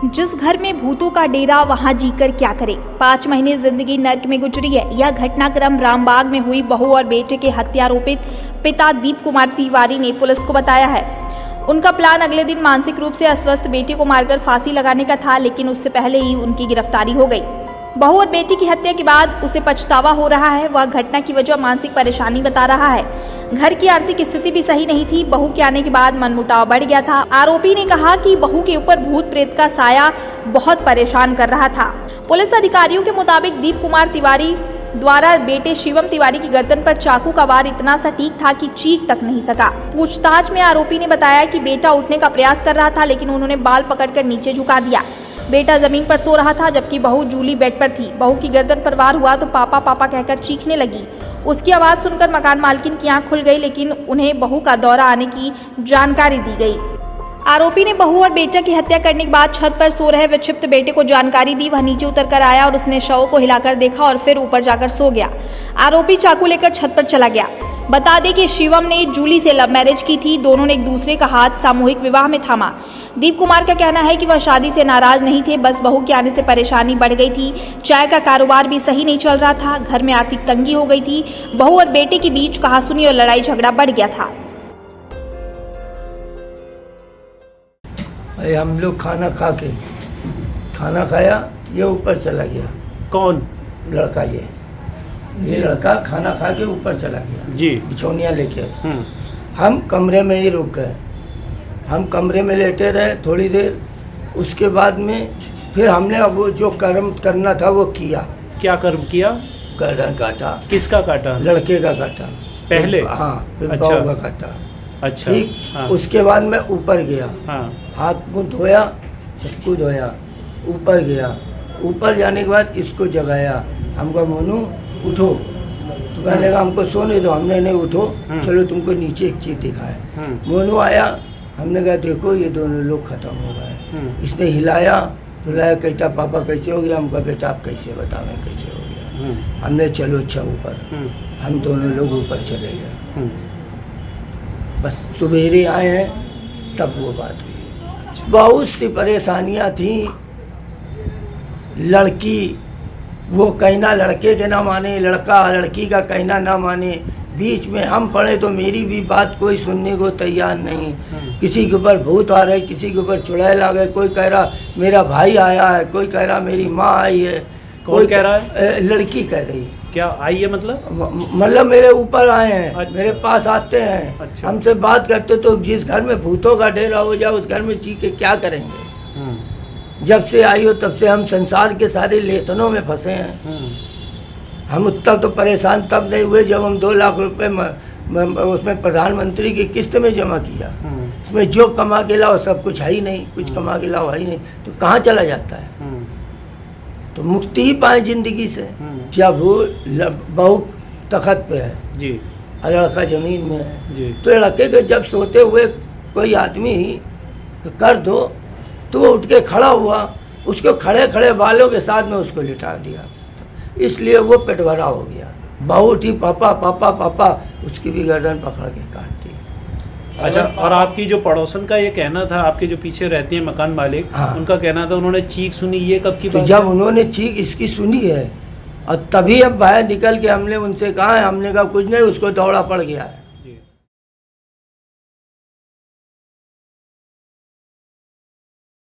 जिस घर में भूतों का डेरा वहां जीकर क्या करे। 5 महीने जिंदगी नर्क में गुजरी है। यह घटनाक्रम रामबाग में हुई बहू और बेटे के हत्यारोपित पिता दीप कुमार तिवारी ने पुलिस को बताया है। उनका प्लान अगले दिन मानसिक रूप से अस्वस्थ बेटे को मारकर फांसी लगाने का था, लेकिन उससे पहले ही उनकी गिरफ्तारी हो गई। बहू और बेटी की हत्या के बाद उसे पछतावा हो रहा है। वह घटना की वजह मानसिक परेशानी बता रहा है। घर की आर्थिक स्थिति भी सही नहीं थी। बहू के आने के बाद मनमुटाव बढ़ गया था। आरोपी ने कहा कि बहू के ऊपर भूत प्रेत का साया बहुत परेशान कर रहा था। पुलिस अधिकारियों के मुताबिक दीप कुमार तिवारी द्वारा बेटे शिवम तिवारी की गर्दन पर चाकू का वार इतना सटीक था कि चीख तक नहीं सका। पूछताछ में आरोपी ने बताया कि बेटा उठने का प्रयास कर रहा था, लेकिन उन्होंने बाल पकड़कर नीचे झुका दिया। बेटा जमीन पर सो रहा था, जबकि बहू जूली बेड पर थी। बहू की गर्दन पर वार हुआ तो पापा पापा कहकर चीखने लगी। उसकी आवाज़ सुनकर मकान मालकिन की आंख खुल गई, लेकिन उन्हें बहू का दौरा आने की जानकारी दी गई। आरोपी ने बहू और बेटा की हत्या करने के बाद छत पर सो रहे विक्षिप्त बेटे को जानकारी दी। वह नीचे उतर कर आया और उसने शव को हिलाकर देखा और फिर ऊपर जाकर सो गया। आरोपी चाकू लेकर छत पर चला गया। बता दें कि शिवम ने जूली से लव मैरिज की थी। दोनों ने एक दूसरे का हाथ सामूहिक विवाह में थामा। दीप कुमार का कहना है कि वह शादी से नाराज नहीं थे, बस बहू के आने से परेशानी बढ़ गई थी। चाय का कारोबार भी सही नहीं चल रहा था। घर में आर्थिक तंगी हो गई थी। बहू और बेटे के बीच कहासुनी और लड़ाई झगड़ा बढ़ गया था। हम लोग खाना खाया, ये ऊपर चला गया। कौन लड़का? ये लड़का खाना खा के ऊपर चला गया जी, बिछौनिया लेके। हम कमरे में ही रुक गए। हम कमरे में लेटे रहे थोड़ी देर। उसके बाद में फिर हमने अब वो जो कर्म करना था वो किया। क्या कर्म किया? गर्दन काटा। किसका काटा? लड़के का काटा पहले। हाँ, फिर अच्छा। बहू का काटा। अच्छा, ठीक। हाँ। उसके बाद मैं ऊपर गया। हाँ। हाथ मुँह धोया, सबको धोया, ऊपर गया। ऊपर जाने के बाद इसको जगाया। हमको मोनू उठो, तो कहने लगा हमको सोने दो। हमने नहीं उठो, चलो तुमको नीचे एक चीज दिखाए। मोनू आया, हमने कहा देखो ये दोनों लोग खत्म हो गए। इसने हिलाया, कहता पापा कैसे हो गया? हमका बेटा आप कैसे बतावें कैसे हो गया? हमने चलो अच्छा ऊपर। हम दोनों लोग ऊपर चले गए। बस सवेरे आए हैं तब वो बात हुई। बहुत सी परेशानियां थी। लड़की वो कहना लड़के के ना माने, लड़का लड़की का कहना ना माने। बीच में हम पड़े तो मेरी भी बात कोई सुनने को तैयार नहीं। किसी के ऊपर भूत आ रहे, किसी के ऊपर चुड़ैल आ गए। कोई कह रहा मेरा भाई आया है, कोई कह रहा मेरी माँ आई है। कौन कह रहा है? लड़की कह रही। क्या आई है मतलब? मतलब मेरे ऊपर आए हैं। अच्छा। मेरे पास आते हैं। अच्छा। हमसे बात करते तो जिस घर में भूतों का डेरा हो जाए उस घर में चीख के क्या करेंगे? जब से आई हो तब से हम संसार के सारे लेखनों में फंसे हैं। हम तब तो परेशान तब नहीं हुए जब हम 2 लाख रुपए उसमें प्रधानमंत्री की किस्त में जमा किया। उसमें जो कमा के लाओ सब कुछ है ही नहीं, कुछ कमा के लाओ है ही नहीं, तो कहाँ चला जाता है? तो मुक्ति ही पाए जिंदगी से। जब बहू तखत पे है जी और लड़का जमीन में है जी, तो लड़के के जब सोते हुए कोई आदमी कर दो तो वो उठ के खड़ा हुआ। उसको खड़े खड़े बालों के साथ में उसको लिटा दिया, इसलिए वो पेटवारा हो गया। बहू उठी पापा पापा पापा, उसकी भी गर्दन पकड़ के काट दी। अच्छा। और आपकी जो पड़ोसन का ये कहना था, आपके जो पीछे रहती है मकान मालिक, हाँ। उनका कहना था उन्होंने चीख सुनी। ये कब की तो बात जब है? उन्होंने चीख इसकी सुनी है और तभी अब बाहर निकल के हमने उनसे कहा है। हमने कहा कुछ नहीं, उसको दौड़ा पड़ गया है।